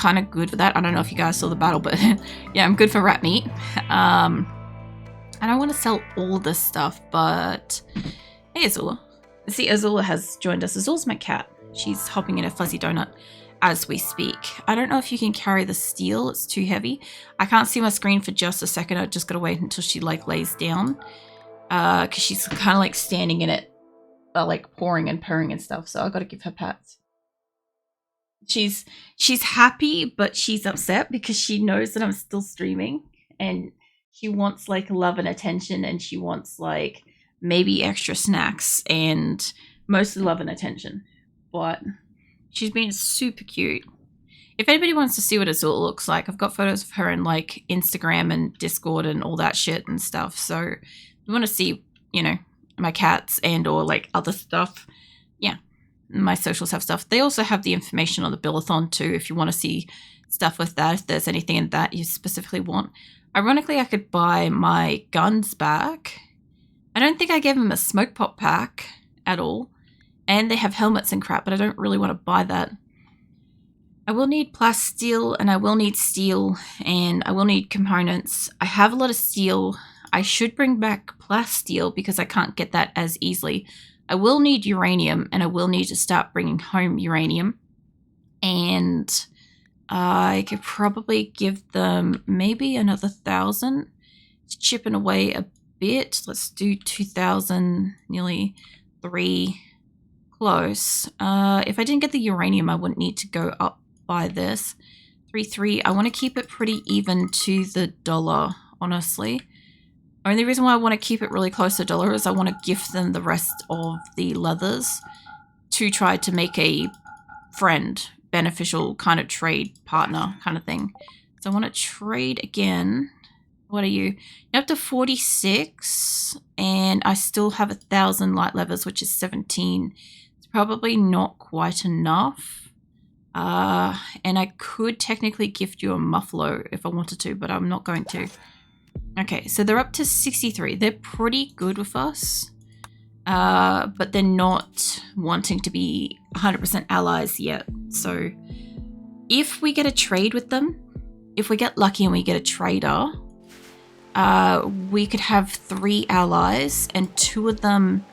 kind of good for that. I don't know if you guys saw the battle, but yeah, I'm good for rat meat. I don't want to sell all this stuff, but hey, Azula. See, Azula has joined us. Azula's my cat. She's hopping in a fuzzy donut as we speak. I don't know if you can carry the steel. It's too heavy. I can't see my screen for just a second. I just got to wait until she like lays down. Because she's kind of like standing in it, like pouring and purring and stuff. So I got to give her pats. She's happy, but she's upset because she knows that I'm still streaming. And she wants like love and attention. And she wants like maybe extra snacks and mostly love and attention. But she's been super cute. If anybody wants to see what Azula looks like, I've got photos of her in like Instagram and Discord and all that shit and stuff. So if you want to see, you know, my cats and or like other stuff, yeah, my socials have stuff. They also have the information on the Billathon too if you want to see stuff with that, if there's anything in that you specifically want. Ironically, I could buy my guns back. I don't think I gave them a smoke pop pack at all. And they have helmets and crap, but I don't really want to buy that. I will need plasteel, and I will need steel, and I will need components. I have a lot of steel. I should bring back plasteel because I can't get that as easily. I will need uranium, and I will need to start bringing home uranium. And I could probably give them maybe another 1,000. It's chipping away a bit. Let's do 2,000, nearly 3. Close. If I didn't get the uranium, I wouldn't need to go up by this. 3. I want to keep it pretty even to the dollar, honestly. Only reason why I want to keep it really close to dollar is I want to gift them the rest of the leathers to try to make a friend, beneficial kind of trade partner kind of thing. So I want to trade again. What are you? You're up to 46, and I still have 1,000 light levers, which is 17. Probably not quite enough. And I could technically gift you a muffalo if I wanted to, but I'm not going to. Okay, so they're up to 63. They're pretty good with us. But they're not wanting to be 100% allies yet. So if we get a trade with them, if we get lucky and we get a trader, we could have 3 allies and 2 of them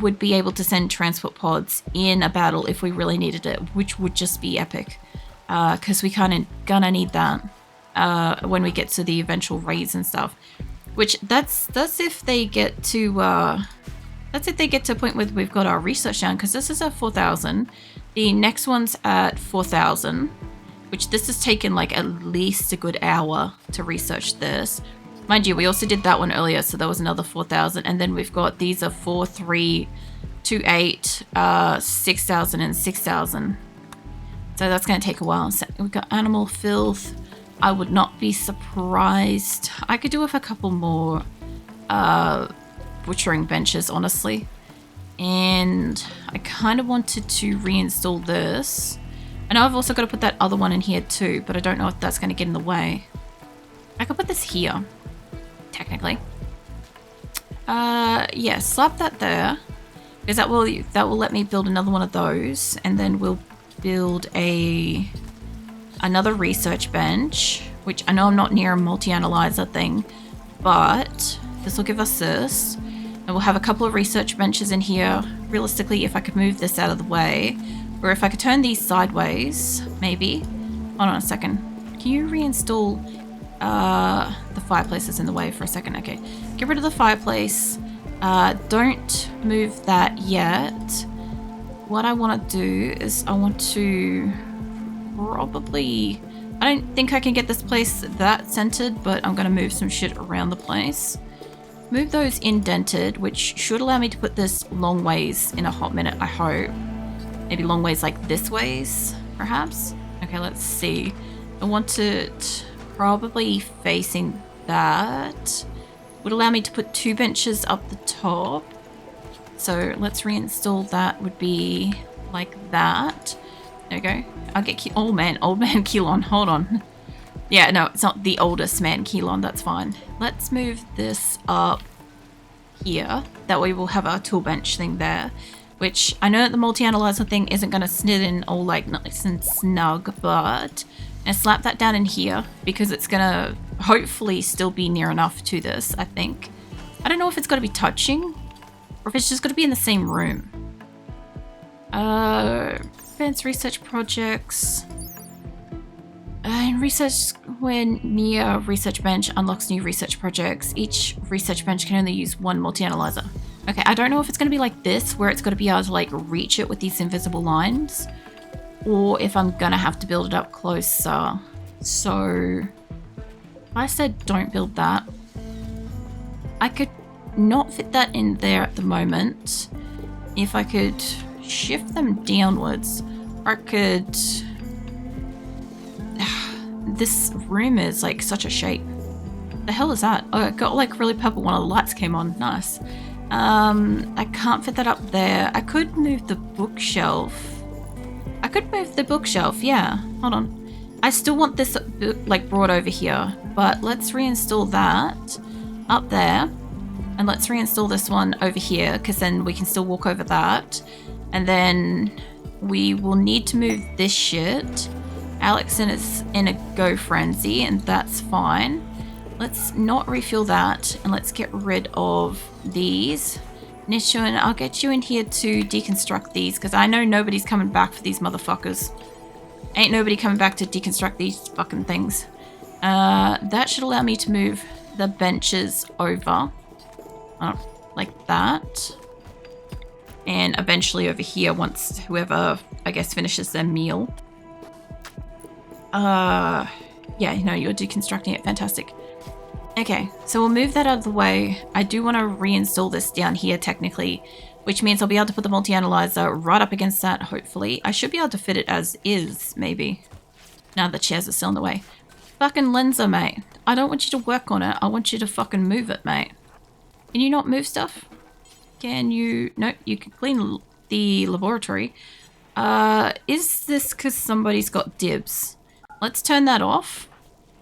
would be able to send transport pods in a battle if we really needed it, which would just be epic. Because we kind of gonna need that when we get to the eventual raids and stuff. Which that's if they get to that's if they get to a point where we've got our research down. Because this is at 4,000. The next one's at 4,000, which this has taken like at least a good hour to research this. Mind you, we also did that one earlier, so there was another 4,000. And then we've got, these are 4, 3, 2, 8, 6,000 and 6,000. So that's going to take a while. So we've got animal filth. I would not be surprised. I could do with a couple more butchering benches, honestly. And I kind of wanted to reinstall this. I know I've also got to put that other one in here too, but I don't know if that's going to get in the way. I could put this here. Technically. Yeah, slap that there. Because that will let me build another one of those. And then we'll build another research bench. Which I know I'm not near a multi-analyzer thing. But this will give us this. And we'll have a couple of research benches in here. Realistically, if I could move this out of the way. Or if I could turn these sideways, maybe. Hold on a second. Can you reinstall... the fireplace is in the way for a second. Okay, get rid of the fireplace. Don't move that yet. What I want to do is I want to probably... I don't think I can get this place that centered, but I'm going to move some shit around the place. Move those indented, which should allow me to put this long ways in a hot minute, I hope. Maybe long ways like this ways, perhaps? Okay, let's see. I want it... probably facing that. Would allow me to put 2 benches up the top. So let's reinstall that. Would be like that. There we go. I'll get old man Keelon. Hold on. Yeah, no, it's not the oldest man Keelon. That's fine. Let's move this up here. That way we'll have our tool bench thing there. which I know that the multi-analyzer thing isn't going to snit in all like nice and snug, but I'm gonna slap that down in here because it's going to hopefully still be near enough to this, I think. I don't know if it's got to be touching or if it's just got to be in the same room. Advanced research projects. In research, when near research bench unlocks new research projects, each research bench can only use one multi-analyzer. Okay, I don't know if it's going to be like this, where it's got to be able to like reach it with these invisible lines, or if I'm going to have to build it up closer. So, I said don't build that. I could not fit that in there at the moment. If I could shift them downwards, I could... This room is like such a shape. The hell is that? Oh, it got like really purple. One of the lights came on. Nice. I can't fit that up there. I could move the bookshelf. Yeah. Hold on. I still want this like brought over here, but let's reinstall that up there, and let's reinstall this one over here because then we can still walk over that, and then we will need to move this shit. Alex is in a go frenzy, and that's fine. Let's not refuel that, and let's get rid of these. Nishun, I'll get you in here to deconstruct these, because I know nobody's coming back for these motherfuckers. Ain't nobody coming back to deconstruct these fucking things. That should allow me to move the benches over. Like that. And eventually over here once whoever, I guess, finishes their meal. Yeah, no, you're deconstructing it. Fantastic. Okay, so we'll move that out of the way. I do want to reinstall this down here technically, which means I'll be able to put the multi-analyzer right up against that, hopefully. I should be able to fit it as is, maybe. Now the chairs are still in the way. Fucking Lenza, mate. I don't want you to work on it. I want you to fucking move it, mate. Can you not move stuff? Can you... No, you can clean the laboratory. Is this because somebody's got dibs? Let's turn that off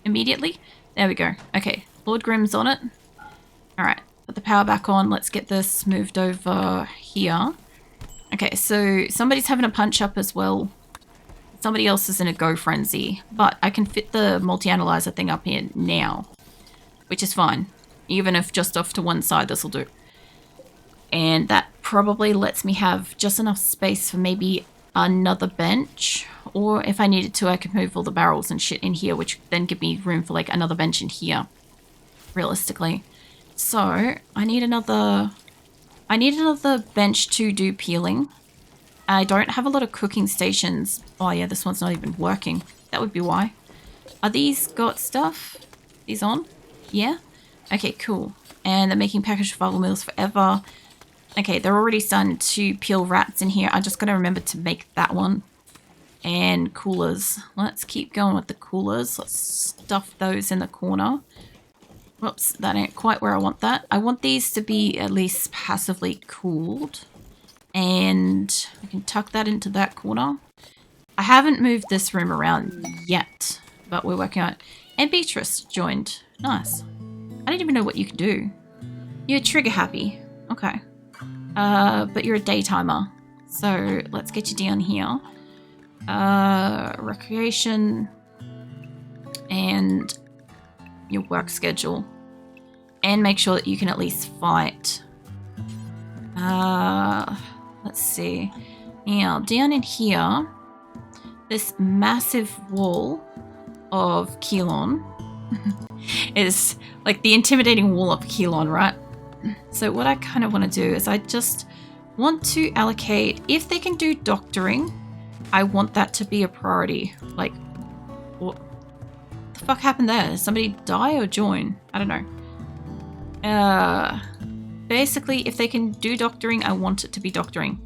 immediately. There we go. Okay, Lord Grimm's on it. Alright, put the power back on. Let's get this moved over here. Okay, so somebody's having a punch up as well. Somebody else is in a go frenzy. But I can fit the multi-analyzer thing up here now, which is fine. Even if just off to one side, this will do. And that probably lets me have just enough space for maybe another bench. Or if I needed to, I could move all the barrels and shit in here, which then give me room for like another bench in here, realistically. So I need another bench to do peeling. I don't have a lot of cooking stations. Oh yeah, this one's not even working. That would be why. Are these got stuff? These on? Yeah? Okay, cool. And they're making packaged survival meals forever. Okay, they're already starting to peel rats in here. I just gotta remember to make that one. And coolers. Let's keep going with the coolers. Let's stuff those in the corner. Whoops, that ain't quite where I want that. I want these to be at least passively cooled. And I can tuck that into that corner. I haven't moved this room around yet, but we're working on it. And Beatrice joined. Nice. I didn't even know what you could do. You're trigger happy. Okay. But you're a daytimer. So let's get you down here. Recreation and your work schedule, and make sure that you can at least fight. Let's see. Now down in here, this massive wall of Keelon is like the intimidating wall of Keelon, right? So what I kind of want to do is I just want to allocate, if they can do doctoring, I want that to be a priority. Like, what the fuck happened there? Did somebody die or join? I don't know. Basically, if they can do doctoring, I want it to be doctoring.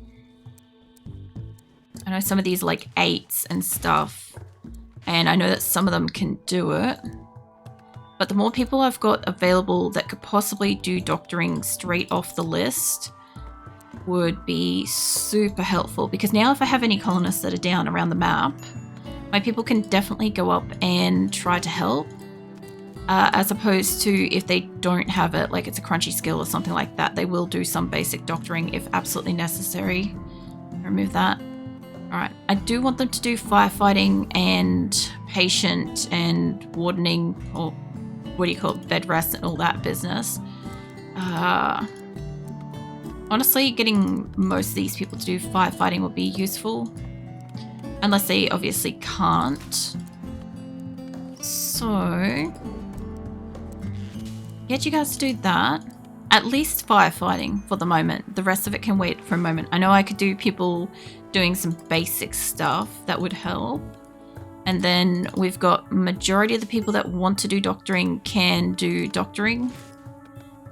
I know some of these are like 8s and stuff, and I know that some of them can do it. But the more people I've got available that could possibly do doctoring straight off the list would be super helpful, because now if I have any colonists that are down around the map, my people can definitely go up and try to help, as opposed to if they don't have it, like it's a crunchy skill or something like that, they will do some basic doctoring if absolutely necessary. Remove that. Alright, I do want them to do firefighting and patient and wardening, or what do you call it, bed rest and all that business. Honestly, getting most of these people to do firefighting would be useful. Unless they obviously can't. So, get you guys to do that. At least firefighting for the moment. The rest of it can wait for a moment. I know I could do people doing some basic stuff that would help. And then we've got majority of the people that want to do doctoring can do doctoring,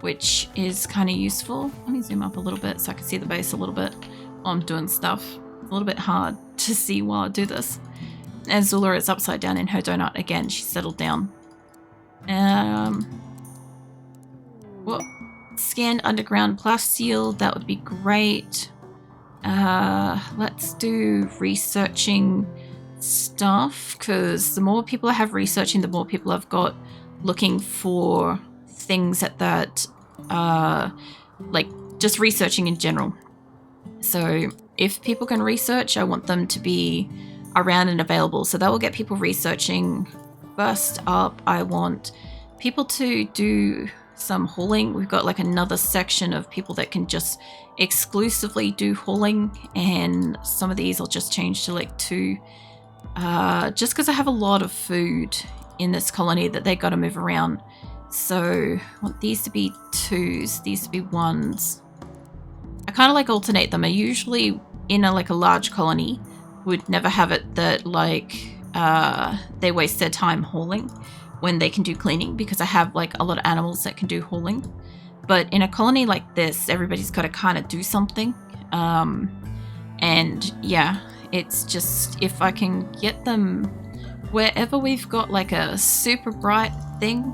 which is kind of useful. Let me zoom up a little bit so I can see the base a little bit while I'm doing stuff. It's a little bit hard to see while I do this. And Zula is upside down in her donut again. She's settled down. What? Scanned underground plasteel. That would be great. Let's do researching stuff, because the more people I have researching, the more people I've got looking for things that like just researching in general. So if people can research, I want them to be around and available, so that will get people researching. First up, I want people to do some hauling. We've got like another section of people that can just exclusively do hauling, and some of these I'll just change to like 2, just because I have a lot of food in this colony that they got to move around. So I want these to be 2s, these to be 1s. I kind of like alternate them. I usually in a large colony would never have it that like they waste their time hauling when they can do cleaning, because I have like a lot of animals that can do hauling. But in a colony like this, everybody's got to kind of do something. And yeah, it's just if I can get them wherever we've got like a super bright thing,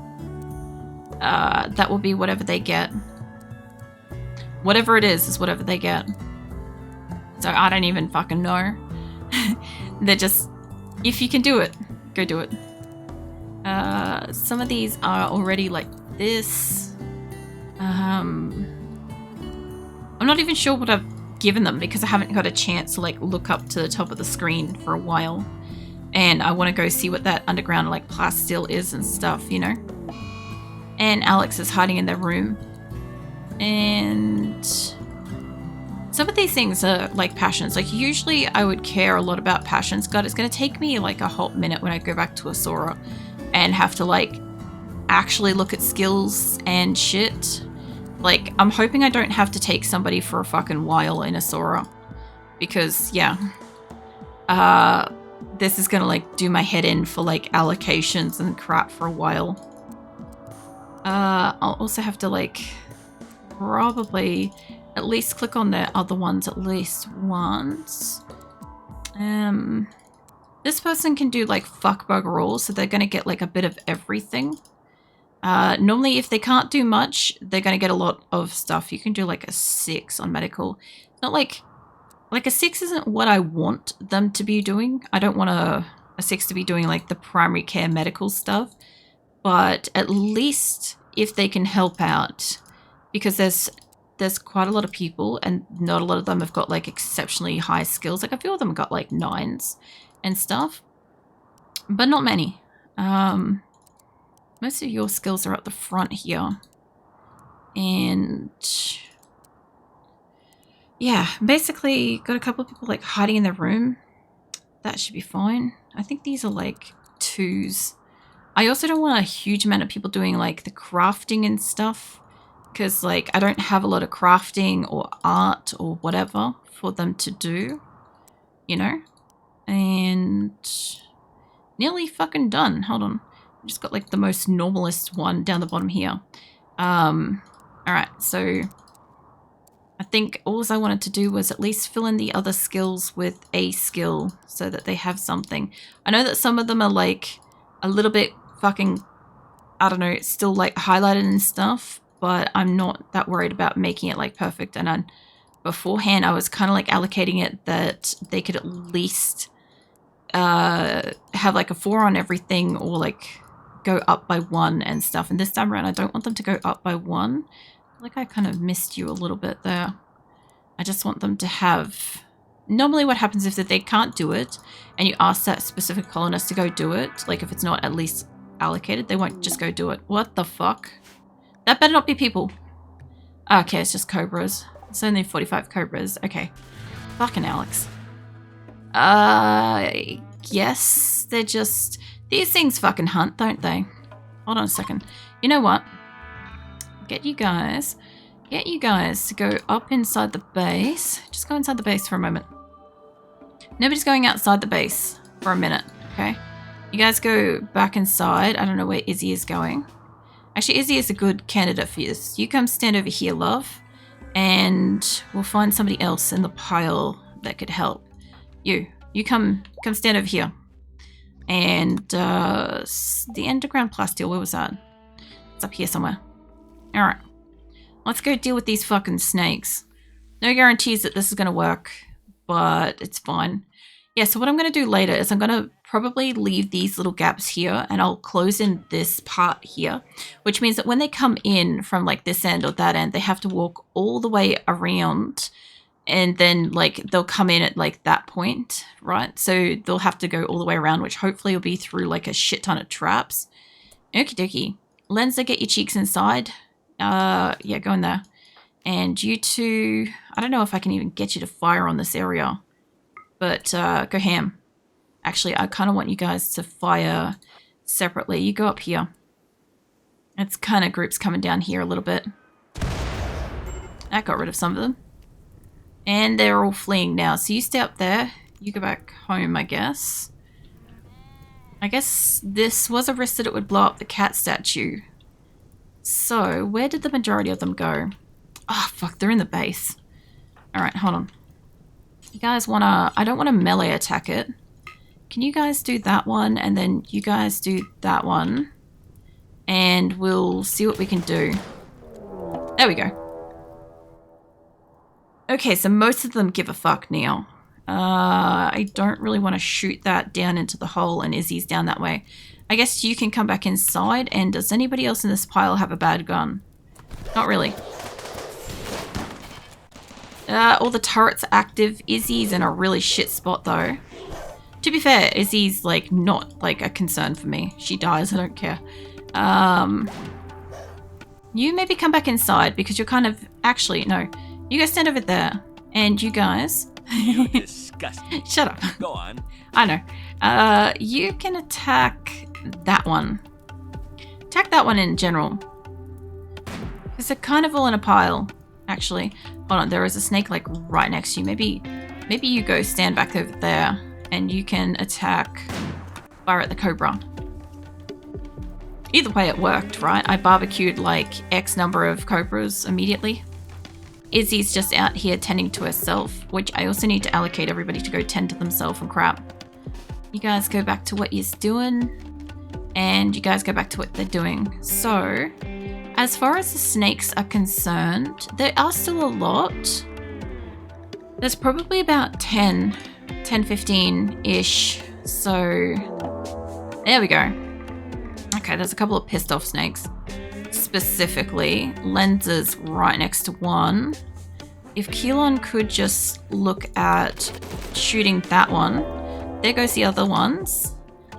that will be whatever they get. Whatever it is whatever they get. So I don't even fucking know. They're just, if you can do it, go do it. Some of these are already like this. I'm not even sure what I've given them, because I haven't got a chance to like look up to the top of the screen for a while. And I want to go see what that underground like plasteel is and stuff, you know. And Alex is hiding in their room. And some of these things are like passions. Like usually I would care a lot about passions. God, it's going to take me like a hot minute when I go back to Asura and have to like actually look at skills and shit. Like I'm hoping I don't have to take somebody for a fucking while in Asura, because yeah, this is going to like do my head in for like allocations and crap for a while. I'll also have to like probably at least click on the other ones at least once. This person can do like fuck bugger all, so they're going to get like a bit of everything. Normally if they can't do much, they're going to get a lot of stuff. You can do like a 6 on medical. Not like a 6 isn't what I want them to be doing. I don't want a 6 to be doing like the primary care medical stuff. But at least if they can help out, because there's quite a lot of people and not a lot of them have got like exceptionally high skills. Like a few of them got like 9s and stuff, but not many. Most of your skills are at the front here. And yeah, basically got a couple of people like hiding in their room. That should be fine. I think these are like 2s. I also don't want a huge amount of people doing like the crafting and stuff, because like I don't have a lot of crafting or art or whatever for them to do, you know. And nearly fucking done. Hold on, I just got like the most normalist one down the bottom here. All right, so I think all I wanted to do was at least fill in the other skills with a skill so that they have something. I know that some of them are like a little bit fucking, I don't know, still like highlighted and stuff, but I'm not that worried about making it like perfect. And beforehand I was kind of like allocating it that they could at least have like a 4 on everything, or like go up by 1 and stuff. And this time around I don't want them to go up by 1. Like I kind of missed you a little bit there. I just want them to have normally what happens is that they can't do it and you ask that specific colonist to go do it, like if it's not at least allocated, they won't just go do it. What the fuck? That better not be people. Okay, it's just cobras. It's only 45 cobras. Okay. Fucking Alex. Yes, they're just... These things fucking hunt, don't they? Hold on a second. You know what? Get you guys to go up inside the base. Just go inside the base for a moment. Nobody's going outside the base for a minute, okay? You guys go back inside. I don't know where Izzy is going. Actually, Izzy is a good candidate for this. You come stand over here, love. And we'll find somebody else in the pile that could help. You come stand over here. And the underground plasteel, where was that? It's up here somewhere. Alright. Let's go deal with these fucking snakes. No guarantees that this is going to work, but it's fine. Yeah, so what I'm going to do later is I'm going to probably leave these little gaps here and I'll close in this part here, which means that when they come in from like this end or that end, they have to walk all the way around and then like they'll come in at like that point, right? So they'll have to go all the way around, which hopefully will be through like a shit ton of traps. Okie dokie. Lenza, get your cheeks inside. Yeah, go in there. And you two, I don't know if I can even get you to fire on this area, but go ham. Actually, I kind of want you guys to fire separately. You go up here. It's kind of groups coming down here a little bit. That got rid of some of them. And they're all fleeing now. So you stay up there. You go back home, I guess. I guess this was a risk that it would blow up the cat statue. So, where did the majority of them go? Oh, fuck, they're in the base. Alright, hold on. You guys wanna... I don't want to melee attack it. Can you guys do that one, and then you guys do that one. And we'll see what we can do. There we go. Okay, so most of them give a fuck now. I don't really want to shoot that down into the hole, and Izzy's down that way. I guess you can come back inside, and does anybody else in this pile have a bad gun? Not really. All the turrets are active. Izzy's in a really shit spot, though. To be fair, Izzy's, like, not, like, a concern for me. She dies, I don't care. You maybe come back inside, because you're kind of... Actually, no. You guys stand over there, and you guys... You're disgusting. Shut up. Go on. I know. You can attack that one. Attack that one in general. Because they're kind of all in a pile, actually. Hold on, there is a snake like right next to you. Maybe you go stand back over there and you can attack, fire at the cobra. Either way it worked, right? I barbecued like X number of cobras immediately. Izzy's just out here tending to herself, which I also need to allocate everybody to go tend to themselves and crap. You guys go back to what you're doing, and you guys go back to what they're doing. So, as far as the snakes are concerned, there are still a lot. There's probably about 10, 15-ish. So, there we go. Okay, there's a couple of pissed off snakes. Specifically, Lenza's right next to one. If Keelan could just look at shooting that one. There goes the other ones.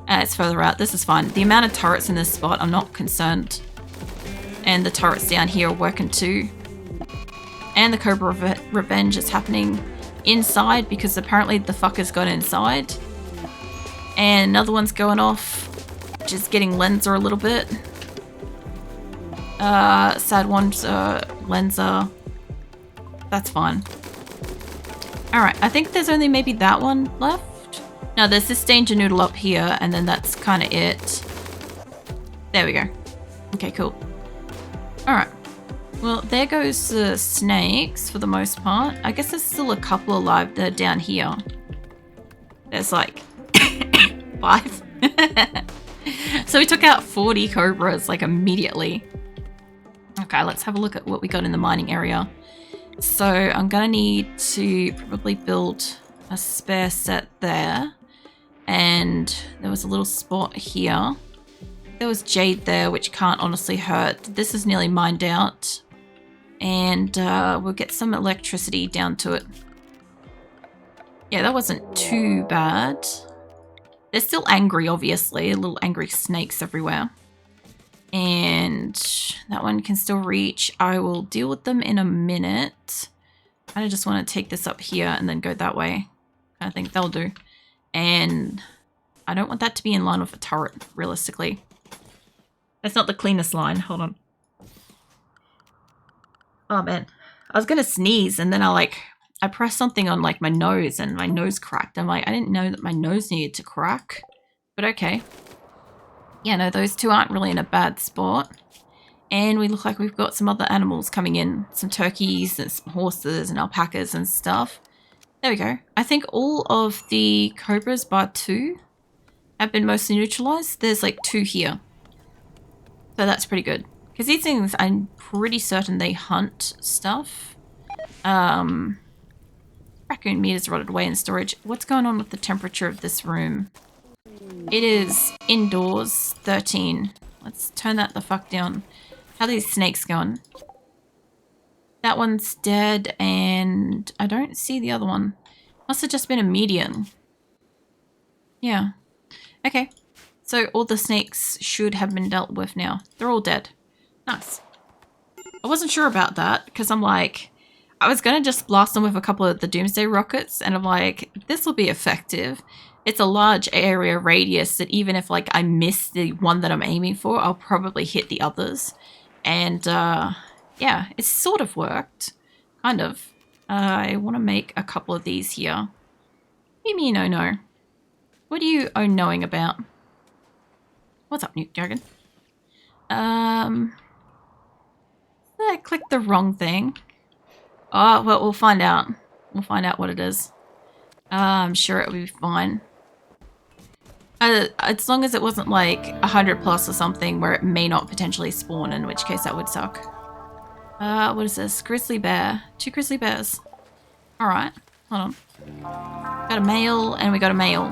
It's further out. This is fine. The amount of turrets in this spot, I'm not concerned. And the turrets down here are working too. And the Cobra Revenge is happening inside because apparently the fuckers got inside. And another one's going off, which is getting Lenza a little bit. Sad one's Lenza. That's fine. Alright, I think there's only maybe that one left. No, there's this danger noodle up here, and then that's kind of it. There we go. Okay, cool. Alright. Well, there goes the snakes for the most part. I guess there's still a couple alive that are down here. There's like 5. So we took out 40 cobras like immediately. Okay, let's have a look at what we got in the mining area. So I'm gonna need to probably build a spare set there. And there was a little spot here. There was jade there, which can't honestly hurt. This is nearly mined out. And we'll get some electricity down to it. Yeah, that wasn't too bad. They're still angry, obviously. Little angry snakes everywhere. And that one can still reach. I will deal with them in a minute. I just want to take this up here and then go that way. I think that'll do. And I don't want that to be in line with a turret, realistically. That's not the cleanest line. Hold on. Oh, man. I was going to sneeze and then I pressed something on like my nose and my nose cracked. I'm like, I didn't know that my nose needed to crack. But okay. Yeah, no, those two aren't really in a bad spot. And we look like we've got some other animals coming in. Some turkeys and some horses and alpacas and stuff. There we go. I think all of the cobras bar 2 have been mostly neutralized. There's like 2 here. So that's pretty good. Because these things, I'm pretty certain they hunt stuff. Raccoon meat is rotted away in storage. What's going on with the temperature of this room? It is indoors, 13. Let's turn that the fuck down. How are these snakes going? That one's dead, and I don't see the other one. Must have just been a median. Yeah. Okay. So all the snakes should have been dealt with now. They're all dead. Nice. I wasn't sure about that, because I'm like... I was going to just blast them with a couple of the Doomsday rockets, and I'm like, this will be effective. It's a large area radius that even if like I miss the one that I'm aiming for, I'll probably hit the others. And yeah, it's sort of worked. Kind of. I want to make a couple of these here. Give me no no. What are you knowing about? What's up, Nuke Dragon? I clicked the wrong thing. Oh, well, we'll find out. We'll find out what it is. I'm sure it'll be fine. As long as it wasn't like 100 plus or something where it may not potentially spawn, in which case that would suck. What is this? Grizzly bear. 2 grizzly bears. Alright, hold on. Got a male and we got a male.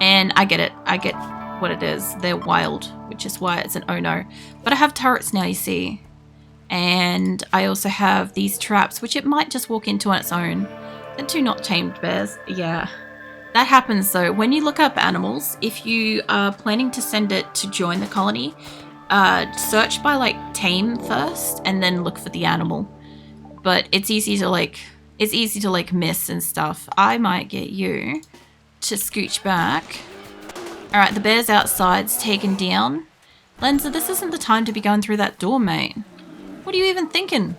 And I get it. I get what it is. They're wild, which is why it's an oh no. But I have turrets now, you see. And I also have these traps, which it might just walk into on its own. And 2 not tamed bears. Yeah. That happens though. When you look up animals, if you are planning to send it to join the colony, search by like tame first and then look for the animal. But it's easy to like miss and stuff. I might get you to scooch back. Alright, the bear's outside's taken down. Lenza, this isn't the time to be going through that door, mate. What are you even thinking?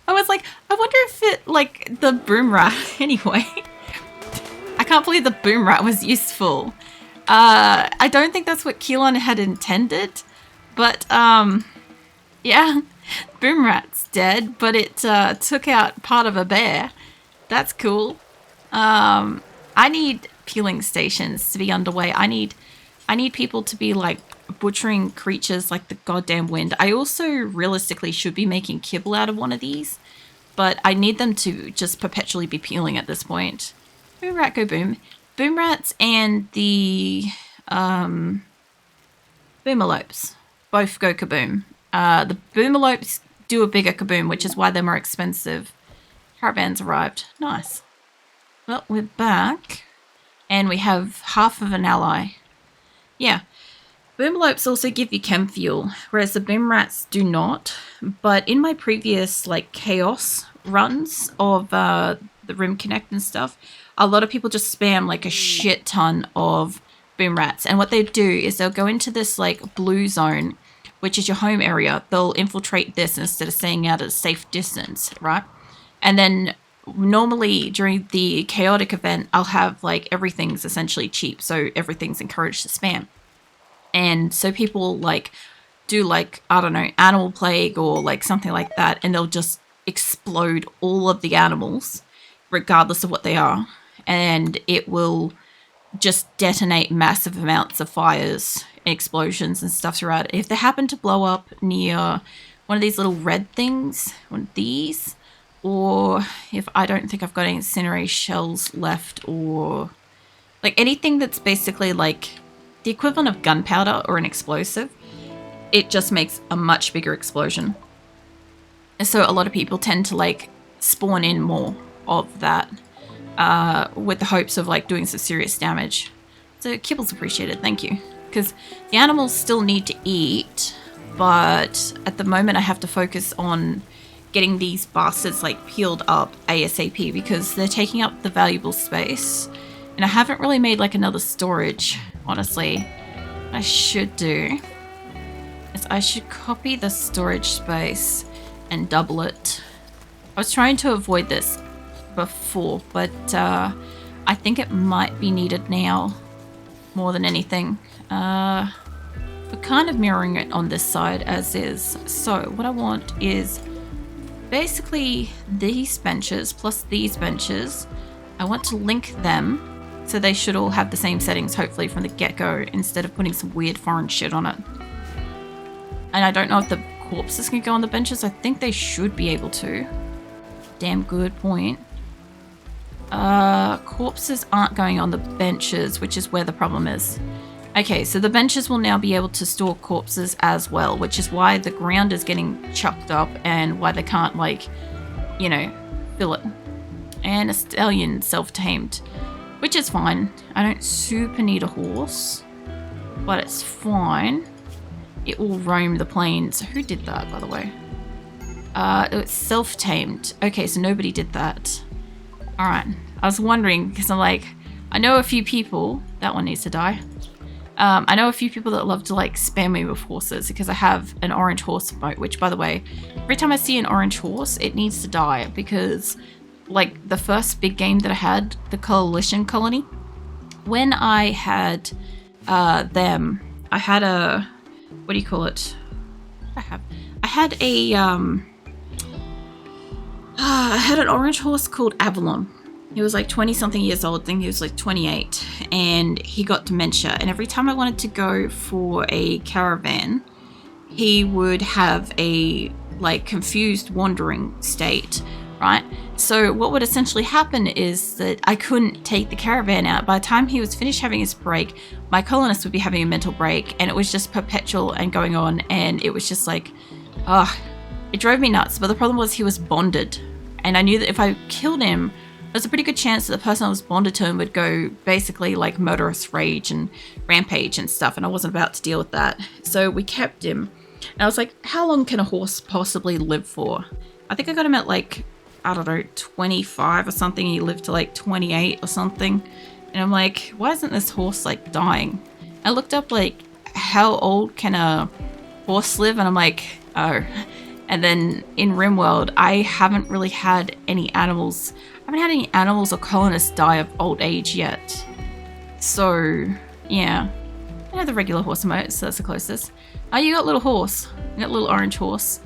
I was like, I wonder if it, like, the boom rat, anyway. I can't believe the boom rat was useful. I don't think that's what Keelan had intended, but, yeah, boom rat's dead, but it, took out part of a bear. That's cool. I need peeling stations to be underway. I need people to be, like, butchering creatures like the goddamn wind. I also realistically should be making kibble out of one of these, but I need them to just perpetually be peeling at this point. Boom rat go boom. Boom rats and the boomalopes both go kaboom. The boomalopes do a bigger kaboom, which is why they're more expensive. Caravan's arrived. Nice. Well, we're back and we have half of an ally. Yeah. Boomalopes also give you chem fuel, whereas the boom rats do not. But in my previous like chaos runs of the Rimconnect and stuff, a lot of people just spam like a shit ton of boom rats. And what they do is they'll go into this like blue zone, which is your home area. They'll infiltrate this instead of staying out at a safe distance, right? And then normally during the chaotic event, I'll have like everything's essentially cheap, so everything's encouraged to spam. And so people like do like, I don't know, animal plague or like something like that, and they'll just explode all of the animals regardless of what they are, and it will just detonate massive amounts of fires and explosions and stuff throughout it. If they happen to blow up near one of these little red things, one of these, or if I don't think I've got any incendiary shells left, or like anything that's basically like the equivalent of gunpowder or an explosive, it just makes a much bigger explosion. And so a lot of people tend to like spawn in more of that with the hopes of like doing some serious damage. So kibble's appreciated, thank you. Because the animals still need to eat, but at the moment I have to focus on getting these bastards like peeled up ASAP because they're taking up the valuable space. And I haven't really made like another storage, honestly. What I should do is I should copy the storage space and double it. I was trying to avoid this before, but I think it might be needed now more than anything. We're kind of mirroring it on this side as is. So what I want is basically these benches plus these benches. I want to link them so they should all have the same settings hopefully from the get-go instead of putting some weird foreign shit on it. And I don't know if the corpses can go on the benches. I think they should be able to. Damn good point. Corpses aren't going on the benches, which is where the problem is. Okay, so the benches will now be able to store corpses as well, which is why the ground is getting chucked up and why they can't, like, you know, fill it. And a stallion self-tamed, which is fine. I don't super need a horse, but it's fine. It will roam the plains. Who did that, by the way? It's self-tamed. Okay, so nobody did that. Alright, I was wondering, because I'm like, I know a few people, that one needs to die. I know a few people that love to like spam me with horses because I have an orange horse emote, which by the way, every time I see an orange horse, it needs to die because like the first big game that I had, the Coalition Colony, when I had them, I had a, what do you call it? I had a, I had an orange horse called Avalon. He was like 20 something years old, I think he was like 28, and he got dementia. And every time I wanted to go for a caravan, he would have a like confused wandering state, right? So what would essentially happen is that I couldn't take the caravan out. By the time he was finished having his break, my colonist would be having a mental break, and it was just perpetual and going on. And it was just like, it drove me nuts. But the problem was he was bonded, and I knew that if I killed him, there's a pretty good chance that the person I was bonded to him would go basically like murderous rage and rampage and stuff, and I wasn't about to deal with that. So we kept him, and I was like, how long can a horse possibly live for? I think I got him at like, I don't know, 25 or something. He lived to like 28 or something, and I'm like, why isn't this horse like dying? I looked up like how old can a horse live, and I'm like, oh. And then in RimWorld, I haven't really had any animals. I haven't had any animals or colonists die of old age yet. So, yeah. I have the regular horse emote, so that's the closest. Oh, you got little horse. You got little orange horse.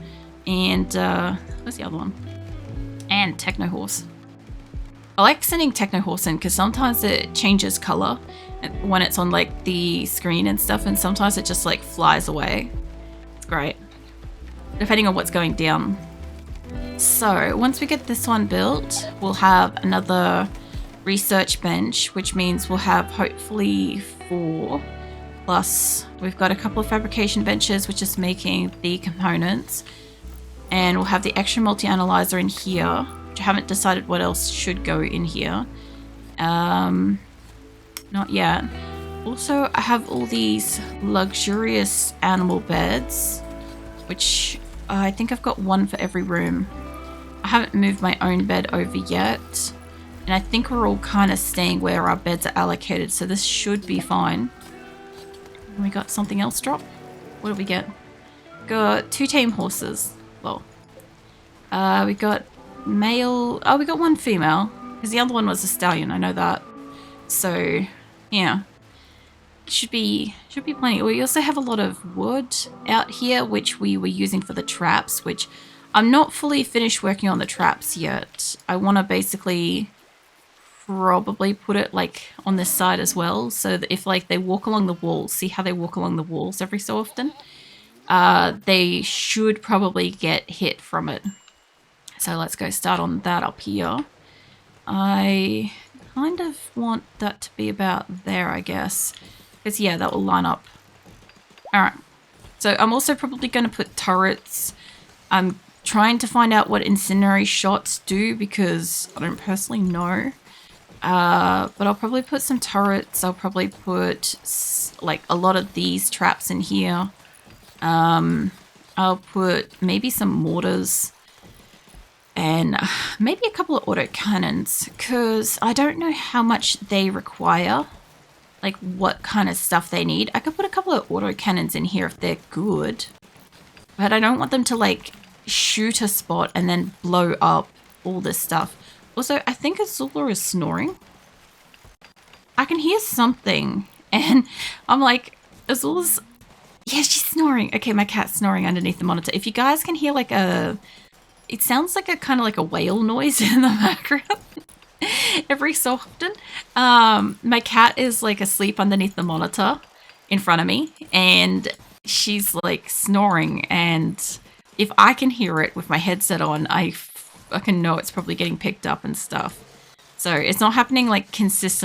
And, where's the other one? And Techno Horse. I like sending Techno Horse in because sometimes it changes color when it's on, like, the screen and stuff, and sometimes it just, like, flies away. It's great. Depending on what's going down. So once we get this one built, we'll have another research bench, which means we'll have hopefully 4. Plus we've got a couple of fabrication benches, which is making the components. And we'll have the extra multi-analyzer in here, which I haven't decided what else should go in here. Not yet. Also, I have all these luxurious animal beds, which I think I've got one for every room. I haven't moved my own bed over yet, and I think we're all kind of staying where our beds are allocated, so this should be fine. And we got something else drop? What did we get? Got 2 tame horses. Well, we got male. Oh, we got 1 female because the other one was a stallion. I know that. So, yeah. Should be plenty. We also have a lot of wood out here, which we were using for the traps, which I'm not fully finished working on the traps yet. I want to basically probably put it like on this side as well, so that if like they walk along the walls, see how they walk along the walls every so often, they should probably get hit from it. So let's go start on that up here. I kind of want that to be about there, I guess. Because, yeah, that will line up. Alright. So I'm also probably going to put turrets. I'm trying to find out what incendiary shots do because I don't personally know. But I'll probably put some turrets. I'll probably put like a lot of these traps in here. I'll put maybe some mortars and maybe a couple of autocannons because I don't know how much they require, like what kind of stuff they need. I could put a couple of autocannons in here if they're good, but I don't want them to like shoot a spot and then blow up all this stuff. Also, I think Azula is snoring. I can hear something and I'm like, Azula's, yeah, she's snoring. Okay, my cat's snoring underneath the monitor. If you guys can hear like it sounds like a kind of like a whale noise in the background every so often. My cat is like asleep underneath the monitor in front of me and she's like snoring, and if I can hear it with my headset on, I can know it's probably getting picked up and stuff. So it's not happening like consistently